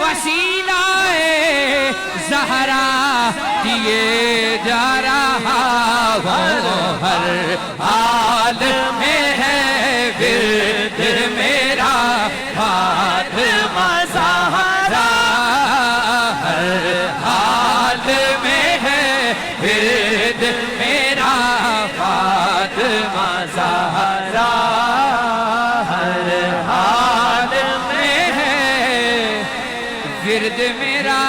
वसीला ज़हरा दिए जा रहा हूँ, हर हाल में है विर्द मेरा फातिमा ज़हरा, हर हाल में है विर्द मेरा फातिमा ज़हरा, हर हाल में है विर्द मेरा